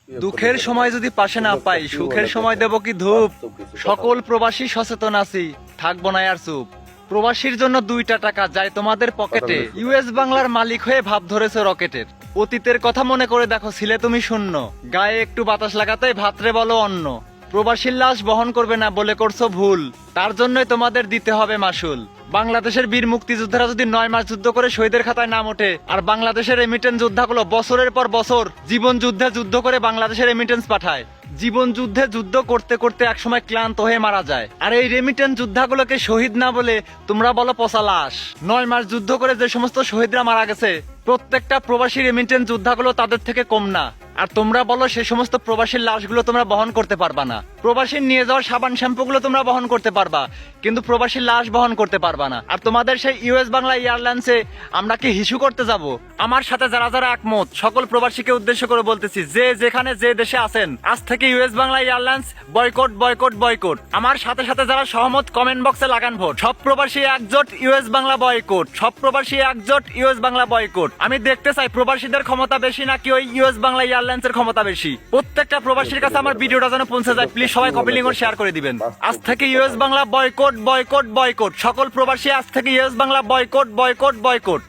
দুঃখের সময় যদি পাশে না পাই, সুখের সময় দেব কি ধূপ। সকল প্রবাসী সচেতন আছি, থাকবো না আর চুপ। প্রবাসীর জন্য 2টা টাকা যায় তোমাদের পকেটে, ইউএস বাংলার মালিক হয়ে ভাব ধরেছে রকেটের। অতীতের কথা মনে করে দেখো, ছিলে তুমি শূন্য, গায়ে একটু বাতাস লাগাতে ভাত্রে বলো অন্য। প্রবাসীর লাশ বহন করবে না বলে করছো ভুল, তার জন্যই তোমাদের দিতে হবে মাসুল। বাংলাদেশের বীর মুক্তিযোদ্ধারা যদি 9 মাস যুদ্ধ করে শহীদের খাতায় নাম ওঠে, আর বাংলাদেশের রেমিটেন্স যোদ্ধাগুলো বছরের পর বছর জীবন যুদ্ধে যুদ্ধ করে বাংলাদেশের রেমিটেন্স পাঠায়, জীবন যুদ্ধে যুদ্ধ করতে করতে একসময় ক্লান্ত হয়ে মারা যায়, আর এই রেমিটেন্স যোদ্ধাগুলোকে শহীদ না বলে তোমরা বলো পচা লাশ। 9 মাস যুদ্ধ করে যে সমস্ত শহীদরা মারা গেছে, প্রত্যেকটা প্রবাসী রেমিটেন্স যোদ্ধাগুলো তাদের থেকে কম না, আর তোমরা বলো সেই সমস্ত প্রবাসীর লাশগুলো তোমরা বহন করতে পারবা না। প্রবাসীর নিয়ে যাওয়ার সাবান শ্যাম্পুগুলো তোমরা বহন করতে পারবা, কিন্তু প্রবাসীর লাশ বহন করতে পারবা না। আর তোমাদের সেই ইউএস বাংলা এয়ারলাইন্সে আমরা কি হিসু করতে যাব? আমার সাথে যারা যারা একমত, সকল প্রবাসীকে উদ্দেশ্য করে বলতেছি, যে যেখানে যে দেশে আছেন, আজ থেকে US Bangla airlines boycott boycott boycott. আমার সাথে সাথে যারা সহমত, কমেন্ট বক্সে লাগান ভোট। সব প্রবাসী একজোট, ইউএস বাংলা বয়কট। সব প্রবাসী একজোট, ইউএস বাংলা বয়কট। আমি দেখতে চাই প্রবাসীদের ক্ষমতা বেশি নাকি ওই ইউএস বাংলা এয়ারলাইন্সের ক্ষমতা বেশি। প্রত্যেকটা প্রবাসীর কাছে আমার ভিডিওটা যেন পৌঁছে যায়, প্লিজ সবাই কপি লিংক শেয়ার করে দিবেন। আজ থেকে US Bangla boycott boycott boycott. সকল প্রবাসী আজ থেকে US Bangla boycott boycott boycott.